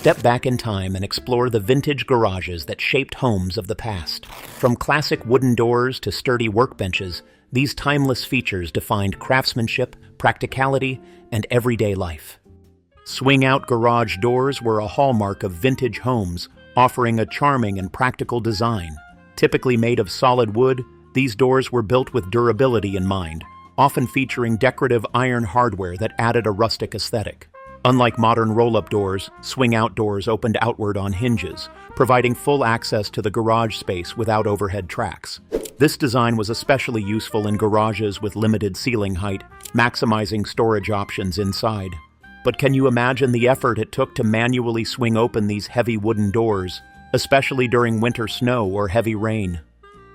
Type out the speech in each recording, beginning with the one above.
Step back in time and explore the vintage garages that shaped homes of the past. From classic wooden doors to sturdy workbenches, these timeless features defined craftsmanship, practicality, and everyday life. Swing-out garage doors were a hallmark of vintage homes, offering a charming and practical design. Typically made of solid wood, these doors were built with durability in mind, often featuring decorative iron hardware that added a rustic aesthetic. Unlike modern roll-up doors, swing-out doors opened outward on hinges, providing full access to the garage space without overhead tracks. This design was especially useful in garages with limited ceiling height, maximizing storage options inside. But can you imagine the effort it took to manually swing open these heavy wooden doors, especially during winter snow or heavy rain?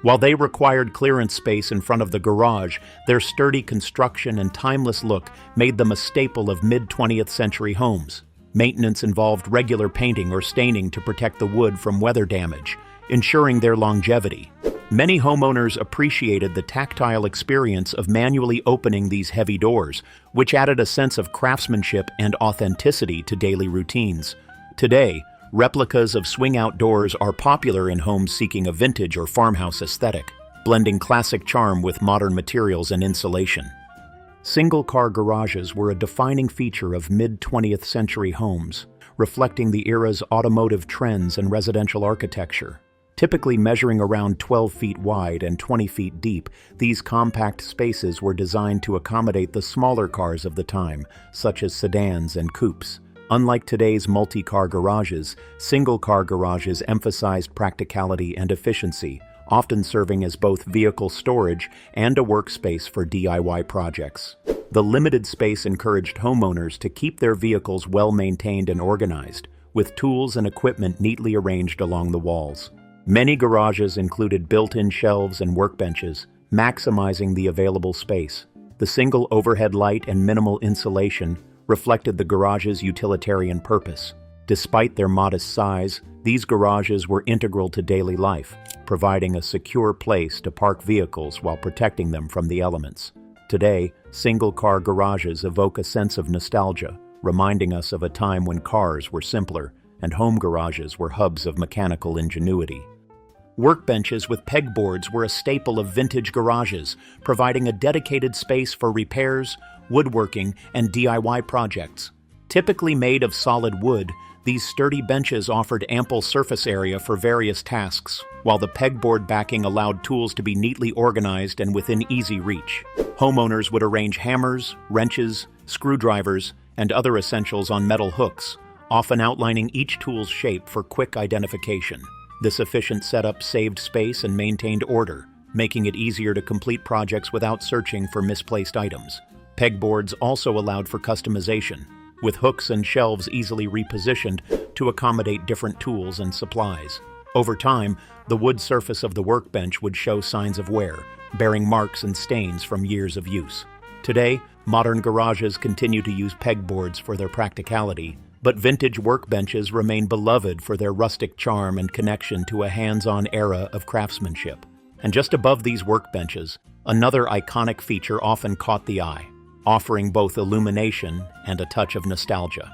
While they required clearance space in front of the garage, their sturdy construction and timeless look made them a staple of mid-20th century homes. Maintenance involved regular painting or staining to protect the wood from weather damage, ensuring their longevity. Many homeowners appreciated the tactile experience of manually opening these heavy doors, which added a sense of craftsmanship and authenticity to daily routines. Today, replicas of swing-out doors are popular in homes seeking a vintage or farmhouse aesthetic, blending classic charm with modern materials and insulation. Single-car garages were a defining feature of mid-20th century homes, reflecting the era's automotive trends and residential architecture. Typically measuring around 12 feet wide and 20 feet deep, these compact spaces were designed to accommodate the smaller cars of the time, such as sedans and coupes. Unlike today's multi-car garages, single-car garages emphasized practicality and efficiency, often serving as both vehicle storage and a workspace for DIY projects. The limited space encouraged homeowners to keep their vehicles well-maintained and organized, with tools and equipment neatly arranged along the walls. Many garages included built-in shelves and workbenches, maximizing the available space. The single overhead light and minimal insulation reflected the garage's utilitarian purpose. Despite their modest size, these garages were integral to daily life, providing a secure place to park vehicles while protecting them from the elements. Today, single-car garages evoke a sense of nostalgia, reminding us of a time when cars were simpler and home garages were hubs of mechanical ingenuity. Workbenches with pegboards were a staple of vintage garages, providing a dedicated space for repairs, woodworking, and DIY projects. Typically made of solid wood, these sturdy benches offered ample surface area for various tasks, while the pegboard backing allowed tools to be neatly organized and within easy reach. Homeowners would arrange hammers, wrenches, screwdrivers, and other essentials on metal hooks, often outlining each tool's shape for quick identification. This efficient setup saved space and maintained order, making it easier to complete projects without searching for misplaced items. Pegboards also allowed for customization, with hooks and shelves easily repositioned to accommodate different tools and supplies. Over time, the wood surface of the workbench would show signs of wear, bearing marks and stains from years of use. Today, modern garages continue to use pegboards for their practicality, but vintage workbenches remain beloved for their rustic charm and connection to a hands-on era of craftsmanship. And just above these workbenches, another iconic feature often caught the eye, offering both illumination and a touch of nostalgia.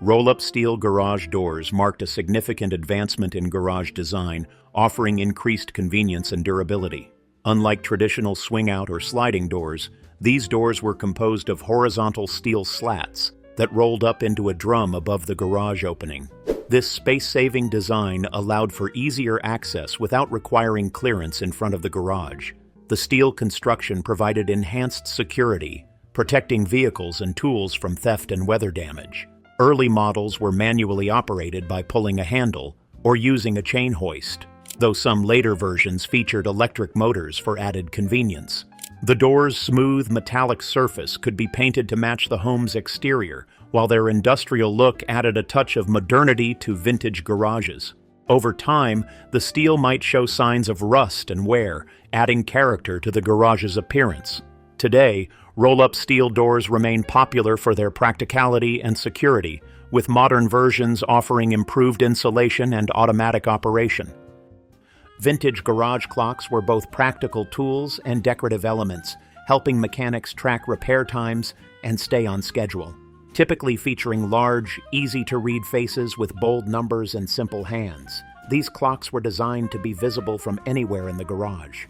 Roll-up steel garage doors marked a significant advancement in garage design, offering increased convenience and durability. Unlike traditional swing-out or sliding doors, these doors were composed of horizontal steel slats that rolled up into a drum above the garage opening. This space-saving design allowed for easier access without requiring clearance in front of the garage. The steel construction provided enhanced security, protecting vehicles and tools from theft and weather damage. Early models were manually operated by pulling a handle or using a chain hoist, though some later versions featured electric motors for added convenience. The door's smooth metallic surface could be painted to match the home's exterior, while their industrial look added a touch of modernity to vintage garages. Over time, the steel might show signs of rust and wear, adding character to the garage's appearance. Today, roll-up steel doors remain popular for their practicality and security, with modern versions offering improved insulation and automatic operation. Vintage garage clocks were both practical tools and decorative elements, helping mechanics track repair times and stay on schedule. typically featuring large, easy-to-read faces with bold numbers and simple hands. These clocks were designed to be visible from anywhere in the garage.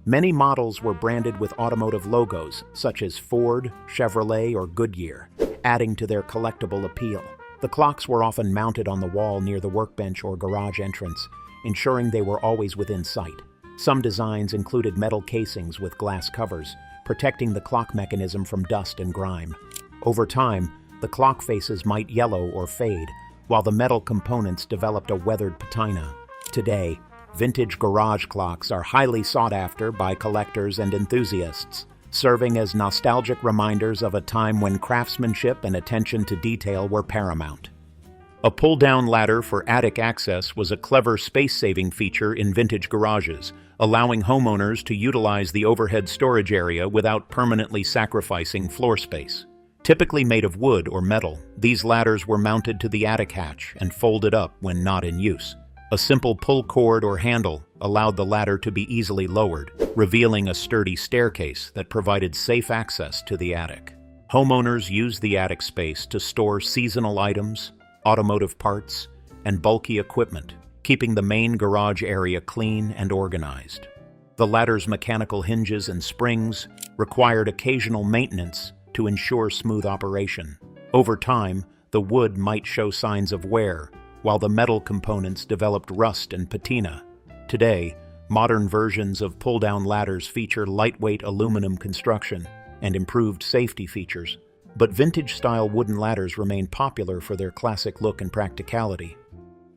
Many models were branded with automotive logos, such as Ford, Chevrolet, or Goodyear, adding to their collectible appeal. The clocks were often mounted on the wall near the workbench or garage entrance, ensuring they were always within sight. Some designs included metal casings with glass covers, protecting the clock mechanism from dust and grime. Over time, the clock faces might yellow or fade, while the metal components developed a weathered patina. Today, vintage garage clocks are highly sought after by collectors and enthusiasts, serving as nostalgic reminders of a time when craftsmanship and attention to detail were paramount. A pull-down ladder for attic access was a clever space-saving feature in vintage garages, allowing homeowners to utilize the overhead storage area without permanently sacrificing floor space. Typically made of wood or metal, these ladders were mounted to the attic hatch and folded up when not in use. A simple pull cord or handle allowed the ladder to be easily lowered, revealing a sturdy staircase that provided safe access to the attic. Homeowners used the attic space to store seasonal items, automotive parts, and bulky equipment, keeping the main garage area clean and organized. The ladder's mechanical hinges and springs required occasional maintenance to ensure smooth operation. Over time, the wood might show signs of wear, while the metal components developed rust and patina. Today, modern versions of pull-down ladders feature lightweight aluminum construction and improved safety features, but vintage-style wooden ladders remain popular for their classic look and practicality.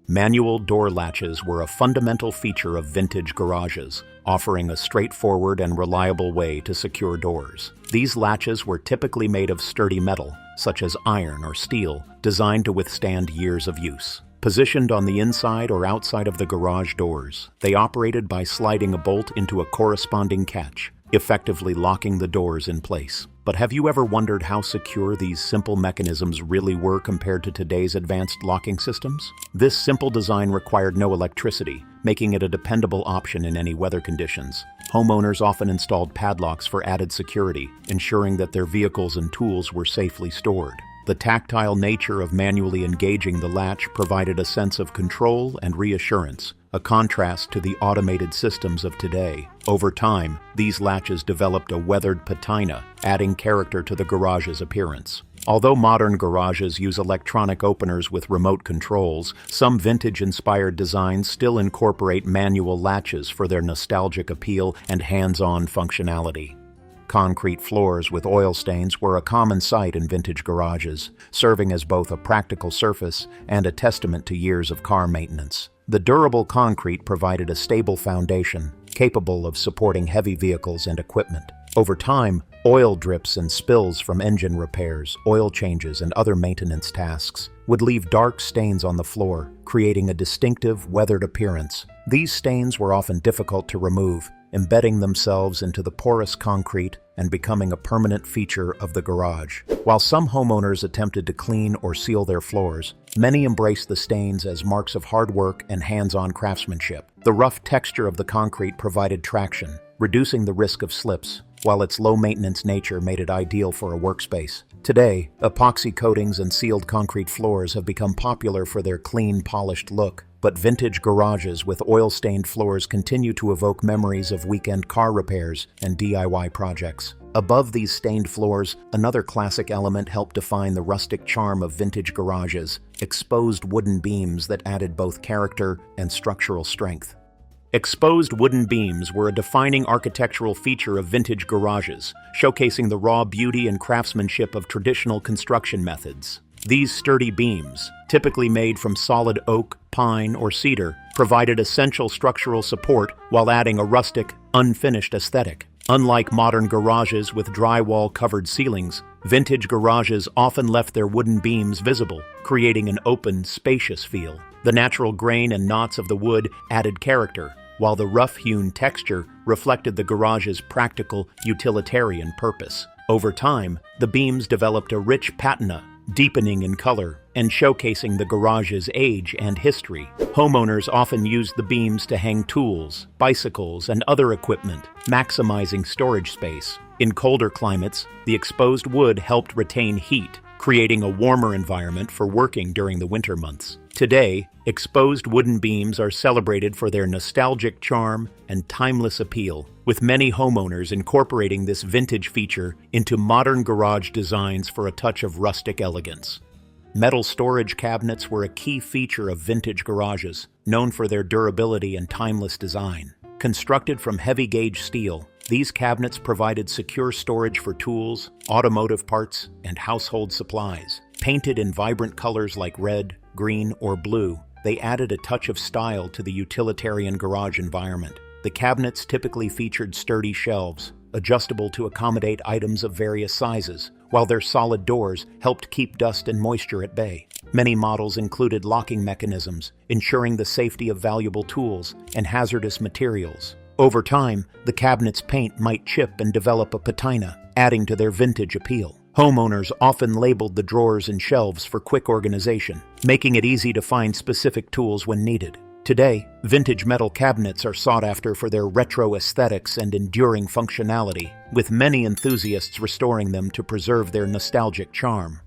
Manual door latches were a fundamental feature of vintage garages, offering a straightforward and reliable way to secure doors. These latches were typically made of sturdy metal, such as iron or steel, designed to withstand years of use. Positioned on the inside or outside of the garage doors, they operated by sliding a bolt into a corresponding catch, effectively locking the doors in place. But have you ever wondered how secure these simple mechanisms really were compared to today's advanced locking systems? This simple design required no electricity, making it a dependable option in any weather conditions. Homeowners often installed padlocks for added security, ensuring that their vehicles and tools were safely stored. The tactile nature of manually engaging the latch provided a sense of control and reassurance, a contrast to the automated systems of today. Over time, these latches developed a weathered patina, adding character to the garage's appearance. Although modern garages use electronic openers with remote controls, some vintage-inspired designs still incorporate manual latches for their nostalgic appeal and hands-on functionality. Concrete floors with oil stains were a common sight in vintage garages, serving as both a practical surface and a testament to years of car maintenance. The durable concrete provided a stable foundation, capable of supporting heavy vehicles and equipment. Over time, oil drips and spills from engine repairs, oil changes, and other maintenance tasks would leave dark stains on the floor, creating a distinctive, weathered appearance. These stains were often difficult to remove, embedding themselves into the porous concrete and becoming a permanent feature of the garage. While some homeowners attempted to clean or seal their floors, many embraced the stains as marks of hard work and hands-on craftsmanship. The rough texture of the concrete provided traction, reducing the risk of slips, while its low-maintenance nature made it ideal for a workspace. Today, epoxy coatings and sealed concrete floors have become popular for their clean, polished look, but vintage garages with oil-stained floors continue to evoke memories of weekend car repairs and DIY projects. Above these stained floors, another classic element helped define the rustic charm of vintage garages: exposed wooden beams that added both character and structural strength. Exposed wooden beams were a defining architectural feature of vintage garages, showcasing the raw beauty and craftsmanship of traditional construction methods. These sturdy beams, typically made from solid oak, pine, or cedar, provided essential structural support while adding a rustic, unfinished aesthetic. Unlike modern garages with drywall-covered ceilings, vintage garages often left their wooden beams visible, creating an open, spacious feel. The natural grain and knots of the wood added character, while the rough-hewn texture reflected the garage's practical, utilitarian purpose. Over time, the beams developed a rich patina, deepening in color and showcasing the garage's age and history. Homeowners often used the beams to hang tools, bicycles, and other equipment, maximizing storage space. In colder climates, the exposed wood helped retain heat, creating a warmer environment for working during the winter months. Today, exposed wooden beams are celebrated for their nostalgic charm and timeless appeal, with many homeowners incorporating this vintage feature into modern garage designs for a touch of rustic elegance. Metal storage cabinets were a key feature of vintage garages, known for their durability and timeless design. Constructed from heavy-gauge steel, these cabinets provided secure storage for tools, automotive parts, and household supplies. Painted in vibrant colors like red, green, or blue, they added a touch of style to the utilitarian garage environment. The cabinets typically featured sturdy shelves, adjustable to accommodate items of various sizes, while their solid doors helped keep dust and moisture at bay. Many models included locking mechanisms, ensuring the safety of valuable tools and hazardous materials. Over time, the cabinet's paint might chip and develop a patina, adding to their vintage appeal. Homeowners often labeled the drawers and shelves for quick organization, making it easy to find specific tools when needed. Today, vintage metal cabinets are sought after for their retro aesthetics and enduring functionality, with many enthusiasts restoring them to preserve their nostalgic charm.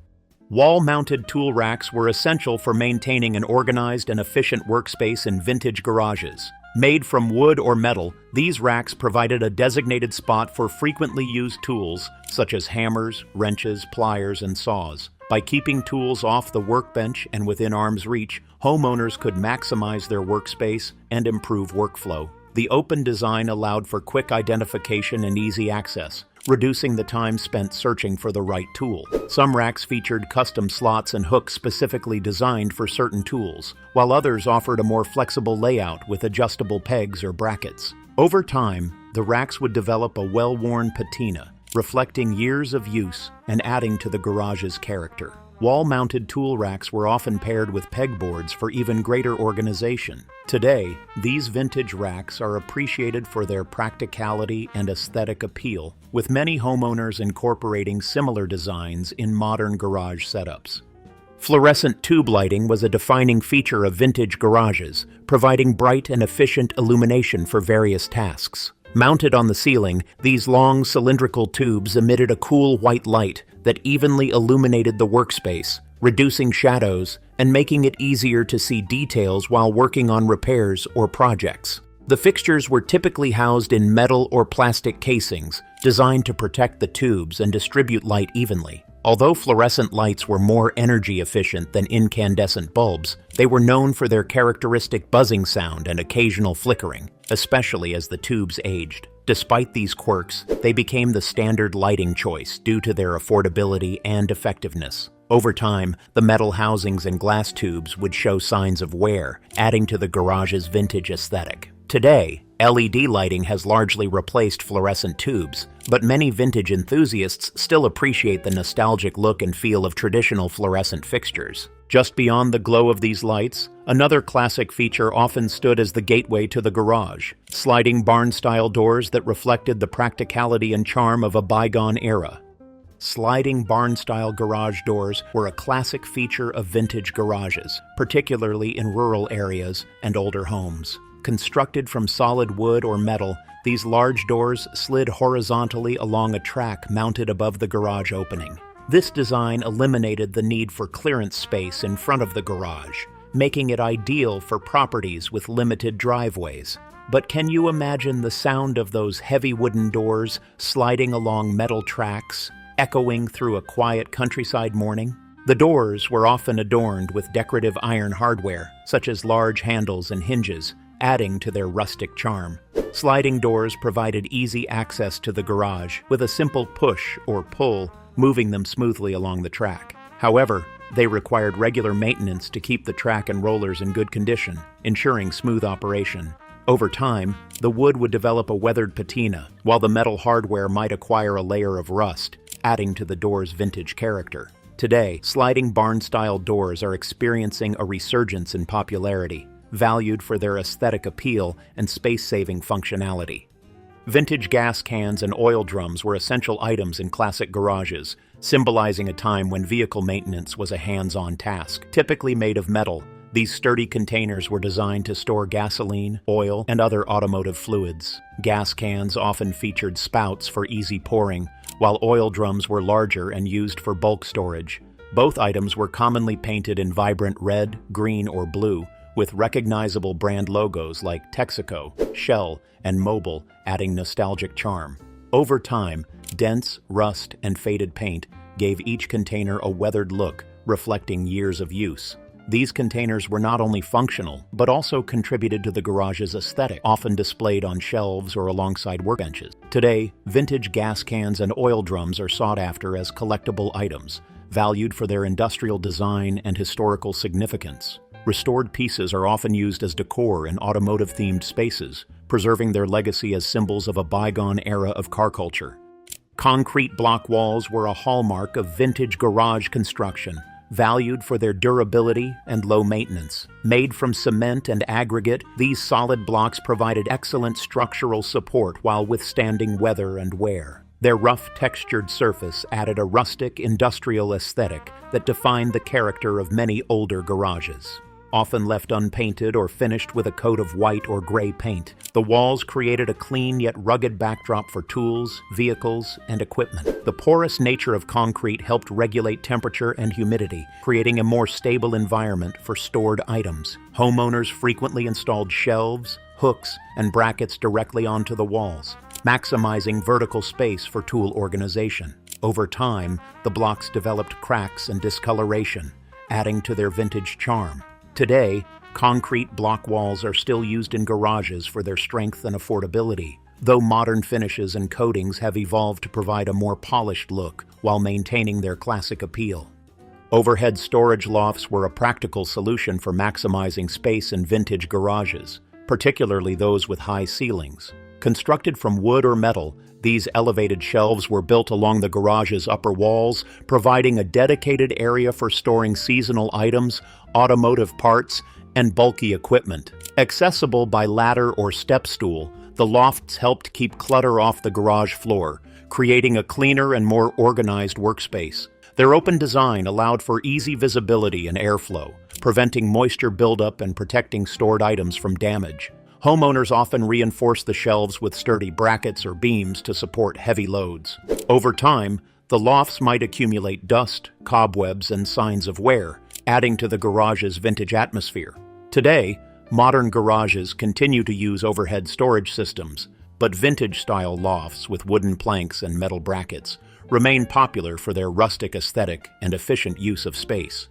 Wall-mounted tool racks were essential for maintaining an organized and efficient workspace in vintage garages. Made from wood or metal, these racks provided a designated spot for frequently used tools, such as hammers, wrenches, pliers, and saws. By keeping tools off the workbench and within arm's reach, homeowners could maximize their workspace and improve workflow. The open design allowed for quick identification and easy access, reducing the time spent searching for the right tool. Some racks featured custom slots and hooks specifically designed for certain tools, while others offered a more flexible layout with adjustable pegs or brackets. Over time, the racks would develop a well-worn patina, reflecting years of use and adding to the garage's character. Wall-mounted tool racks were often paired with pegboards for even greater organization. Today, these vintage racks are appreciated for their practicality and aesthetic appeal, with many homeowners incorporating similar designs in modern garage setups. Fluorescent tube lighting was a defining feature of vintage garages, providing bright and efficient illumination for various tasks. Mounted on the ceiling, these long cylindrical tubes emitted a cool white light that evenly illuminated the workspace, reducing shadows and making it easier to see details while working on repairs or projects. The fixtures were typically housed in metal or plastic casings, designed to protect the tubes and distribute light evenly. Although fluorescent lights were more energy efficient than incandescent bulbs, they were known for their characteristic buzzing sound and occasional flickering, especially as the tubes aged. Despite these quirks, they became the standard lighting choice due to their affordability and effectiveness. Over time, the metal housings and glass tubes would show signs of wear, adding to the garage's vintage aesthetic. Today, LED lighting has largely replaced fluorescent tubes, but many vintage enthusiasts still appreciate the nostalgic look and feel of traditional fluorescent fixtures. Just beyond the glow of these lights, another classic feature often stood as the gateway to the garage: sliding barn-style doors that reflected the practicality and charm of a bygone era. Sliding barn-style garage doors were a classic feature of vintage garages, particularly in rural areas and older homes. Constructed from solid wood or metal, these large doors slid horizontally along a track mounted above the garage opening. This design eliminated the need for clearance space in front of the garage, making it ideal for properties with limited driveways. But can you imagine the sound of those heavy wooden doors sliding along metal tracks, echoing through a quiet countryside morning? The doors were often adorned with decorative iron hardware, such as large handles and hinges, adding to their rustic charm. Sliding doors provided easy access to the garage, with a simple push or pull moving them smoothly along the track. However, they required regular maintenance to keep the track and rollers in good condition, ensuring smooth operation. Over time, the wood would develop a weathered patina, while the metal hardware might acquire a layer of rust, adding to the door's vintage character. Today, sliding barn-style doors are experiencing a resurgence in popularity, valued for their aesthetic appeal and space-saving functionality. Vintage gas cans and oil drums were essential items in classic garages, symbolizing a time when vehicle maintenance was a hands-on task. Typically made of metal, these sturdy containers were designed to store gasoline, oil, and other automotive fluids. Gas cans often featured spouts for easy pouring, while oil drums were larger and used for bulk storage. Both items were commonly painted in vibrant red, green, or blue, with recognizable brand logos like Texaco, Shell, and Mobil adding nostalgic charm. Over time, dents, rust, and faded paint gave each container a weathered look, reflecting years of use. These containers were not only functional, but also contributed to the garage's aesthetic, often displayed on shelves or alongside workbenches. Today, vintage gas cans and oil drums are sought after as collectible items, valued for their industrial design and historical significance. Restored pieces are often used as decor in automotive-themed spaces, preserving their legacy as symbols of a bygone era of car culture. Concrete block walls were a hallmark of vintage garage construction, valued for their durability and low maintenance. Made from cement and aggregate, these solid blocks provided excellent structural support while withstanding weather and wear. Their rough, textured surface added a rustic, industrial aesthetic that defined the character of many older garages. Often left unpainted or finished with a coat of white or gray paint, the walls created a clean yet rugged backdrop for tools, vehicles, and equipment. The porous nature of concrete helped regulate temperature and humidity, creating a more stable environment for stored items. Homeowners frequently installed shelves, hooks, and brackets directly onto the walls, maximizing vertical space for tool organization. Over time, the blocks developed cracks and discoloration, adding to their vintage charm. Today, concrete block walls are still used in garages for their strength and affordability, though modern finishes and coatings have evolved to provide a more polished look while maintaining their classic appeal. Overhead storage lofts were a practical solution for maximizing space in vintage garages, particularly those with high ceilings. Constructed from wood or metal, these elevated shelves were built along the garage's upper walls, providing a dedicated area for storing seasonal items, automotive parts, and bulky equipment. Accessible by ladder or step stool, the lofts helped keep clutter off the garage floor, creating a cleaner and more organized workspace. Their open design allowed for easy visibility and airflow, preventing moisture buildup and protecting stored items from damage. Homeowners often reinforced the shelves with sturdy brackets or beams to support heavy loads. Over time, the lofts might accumulate dust, cobwebs, and signs of wear, adding to the garage's vintage atmosphere. Today, modern garages continue to use overhead storage systems, but vintage-style lofts with wooden planks and metal brackets remain popular for their rustic aesthetic and efficient use of space.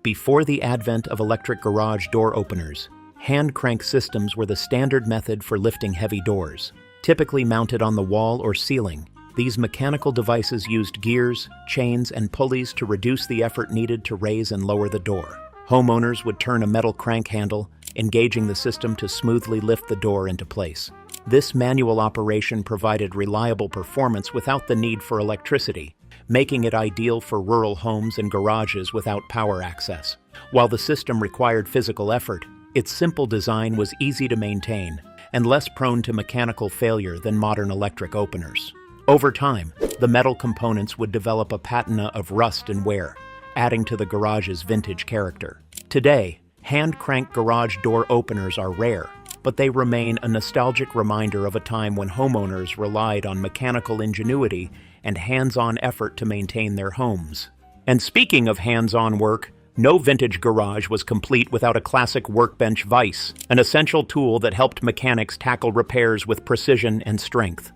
Before the advent of electric garage door openers, hand crank systems were the standard method for lifting heavy doors. Typically mounted on the wall or ceiling, these mechanical devices used gears, chains, and pulleys to reduce the effort needed to raise and lower the door. Homeowners would turn a metal crank handle, engaging the system to smoothly lift the door into place. This manual operation provided reliable performance without the need for electricity, making it ideal for rural homes and garages without power access. While the system required physical effort, its simple design was easy to maintain and less prone to mechanical failure than modern electric openers. Over time, the metal components would develop a patina of rust and wear, adding to the garage's vintage character. Today, hand-crank garage door openers are rare, but they remain a nostalgic reminder of a time when homeowners relied on mechanical ingenuity and hands-on effort to maintain their homes. And speaking of hands-on work, no vintage garage was complete without a classic workbench vise, an essential tool that helped mechanics tackle repairs with precision and strength.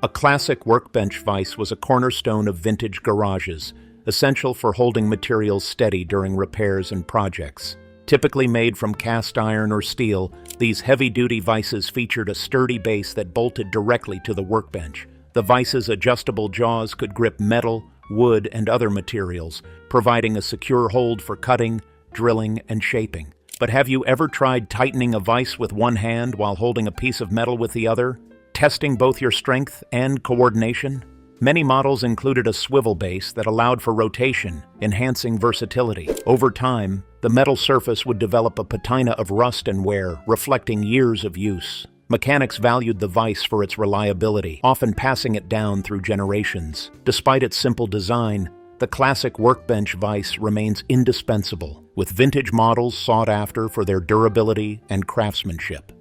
A classic workbench vise was a cornerstone of vintage garages, essential for holding materials steady during repairs and projects. Typically made from cast iron or steel, these heavy-duty vices featured a sturdy base that bolted directly to the workbench. The vice's adjustable jaws could grip metal, wood, and other materials, providing a secure hold for cutting, drilling, and shaping. But have you ever tried tightening a vise with one hand while holding a piece of metal with the other, testing both your strength and coordination? Many models included a swivel base that allowed for rotation, enhancing versatility. Over time, the metal surface would develop a patina of rust and wear, reflecting years of use. Mechanics valued the vise for its reliability, often passing it down through generations. Despite its simple design, the classic workbench vise remains indispensable, with vintage models sought after for their durability and craftsmanship.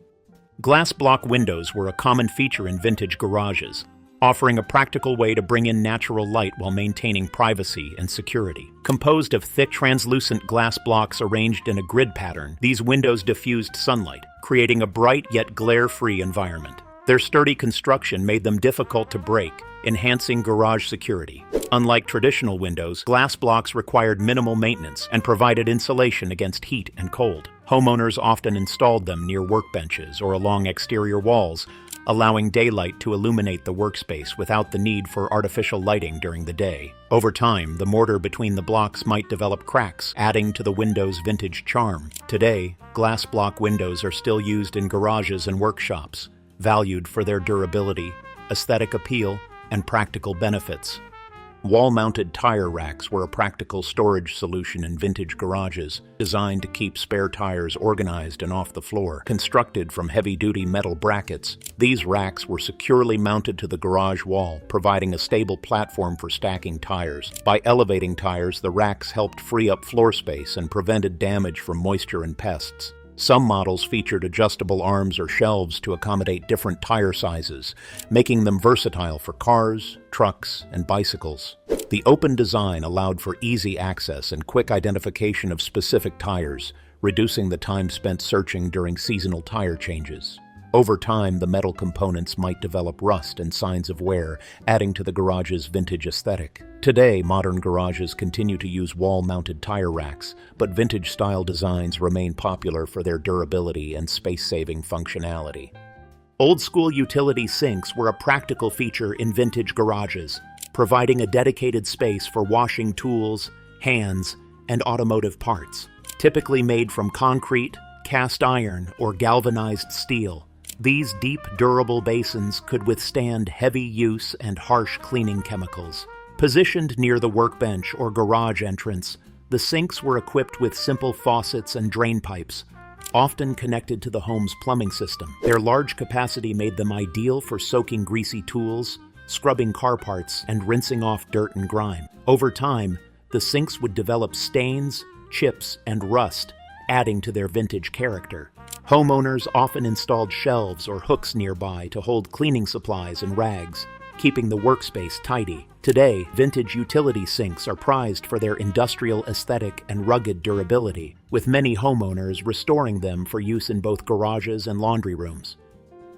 Glass block windows were a common feature in vintage garages. offering a practical way to bring in natural light while maintaining privacy and security. Composed of thick, translucent glass blocks arranged in a grid pattern, these windows diffused sunlight, creating a bright yet glare-free environment. Their sturdy construction made them difficult to break, enhancing garage security. Unlike traditional windows, glass blocks required minimal maintenance and provided insulation against heat and cold. Homeowners often installed them near workbenches or along exterior walls, allowing daylight to illuminate the workspace without the need for artificial lighting during the day. Over time, the mortar between the blocks might develop cracks, adding to the window's vintage charm. Today, glass block windows are still used in garages and workshops, valued for their durability, aesthetic appeal, and practical benefits. Wall-mounted tire racks were a practical storage solution in vintage garages, designed to keep spare tires organized and off the floor. Constructed from heavy-duty metal brackets, these racks were securely mounted to the garage wall, providing a stable platform for stacking tires. By elevating tires, the racks helped free up floor space and prevented damage from moisture and pests. Some models featured adjustable arms or shelves to accommodate different tire sizes, making them versatile for cars, trucks, and bicycles. The open design allowed for easy access and quick identification of specific tires, reducing the time spent searching during seasonal tire changes. Over time, the metal components might develop rust and signs of wear, adding to the garage's vintage aesthetic. Today, modern garages continue to use wall-mounted tire racks, but vintage-style designs remain popular for their durability and space-saving functionality. Old-school utility sinks were a practical feature in vintage garages, providing a dedicated space for washing tools, hands, and automotive parts. Typically made from concrete, cast iron, or galvanized steel, these deep, durable basins could withstand heavy use and harsh cleaning chemicals. Positioned near the workbench or garage entrance, the sinks were equipped with simple faucets and drain pipes, often connected to the home's plumbing system. Their large capacity made them ideal for soaking greasy tools, scrubbing car parts, and rinsing off dirt and grime. Over time, the sinks would develop stains, chips, and rust, adding to their vintage character. Homeowners often installed shelves or hooks nearby to hold cleaning supplies and rags, keeping the workspace tidy. Today, vintage utility sinks are prized for their industrial aesthetic and rugged durability, with many homeowners restoring them for use in both garages and laundry rooms.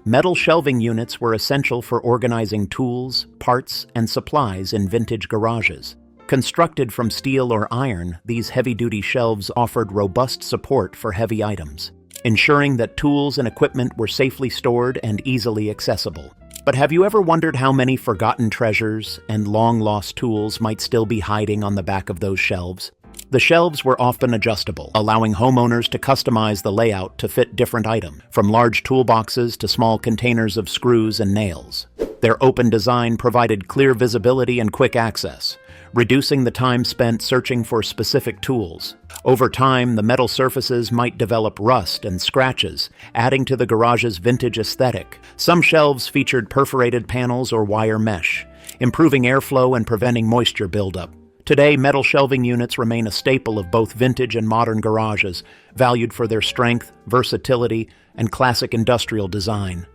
Metal shelving units were essential for organizing tools, parts, and supplies in vintage garages. Constructed from steel or iron, these heavy-duty shelves offered robust support for heavy items, ensuring that tools and equipment were safely stored and easily accessible. But have you ever wondered how many forgotten treasures and long-lost tools might still be hiding on the back of those shelves? The shelves were often adjustable, allowing homeowners to customize the layout to fit different items, from large toolboxes to small containers of screws and nails. Their open design provided clear visibility and quick access, reducing the time spent searching for specific tools. Over time, the metal surfaces might develop rust and scratches, adding to the garage's vintage aesthetic. Some shelves featured perforated panels or wire mesh, improving airflow and preventing moisture buildup. Today, metal shelving units remain a staple of both vintage and modern garages, valued for their strength, versatility, and classic industrial design.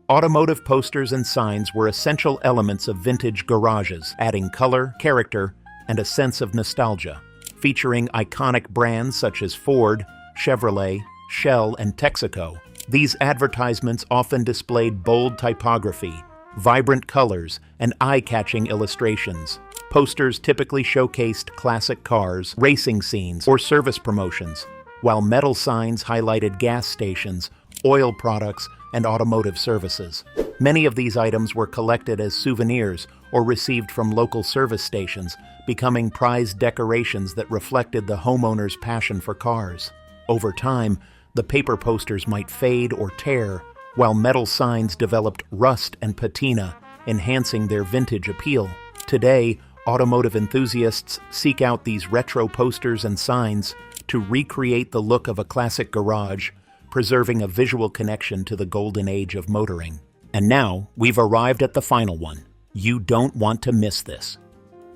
Automotive posters and signs were essential elements of vintage garages, adding color, character, and a sense of nostalgia. Featuring iconic brands such as Ford, Chevrolet, Shell, and Texaco, these advertisements often displayed bold typography, vibrant colors, and eye-catching illustrations. Posters typically showcased classic cars, racing scenes, or service promotions, while metal signs highlighted gas stations, oil products, and automotive services. Many of these items were collected as souvenirs or received from local service stations, becoming prized decorations that reflected the homeowner's passion for cars. Over time, the paper posters might fade or tear, while metal signs developed rust and patina, enhancing their vintage appeal. Today, automotive enthusiasts seek out these retro posters and signs to recreate the look of a classic garage, preserving a visual connection to the golden age of motoring. And now, we've arrived at the final one. You don't want to miss this.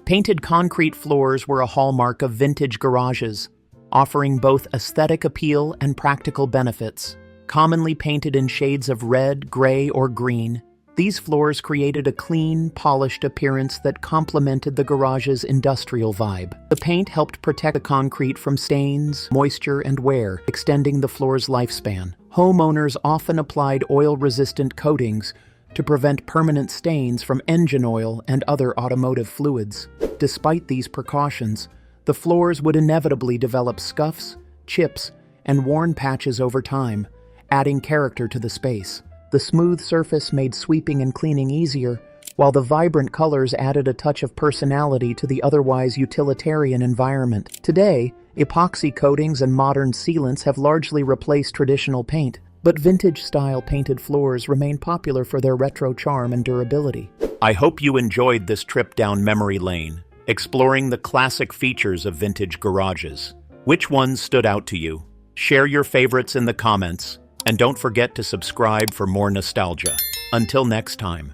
Painted concrete floors were a hallmark of vintage garages, offering both aesthetic appeal and practical benefits. Commonly painted in shades of red, gray, or green, These floors created a clean, polished appearance that complemented the garage's industrial vibe. The paint helped protect the concrete from stains, moisture, and wear, extending the floor's lifespan. Homeowners often applied oil-resistant coatings to prevent permanent stains from engine oil and other automotive fluids. Despite these precautions, the floors would inevitably develop scuffs, chips, and worn patches over time, adding character to the space. The smooth surface made sweeping and cleaning easier, while the vibrant colors added a touch of personality to the otherwise utilitarian environment. Today, epoxy coatings and modern sealants have largely replaced traditional paint, but vintage-style painted floors remain popular for their retro charm and durability. I hope you enjoyed this trip down memory lane, exploring the classic features of vintage garages. Which ones stood out to you? Share your favorites in the comments, and don't forget to subscribe for more nostalgia. Until next time.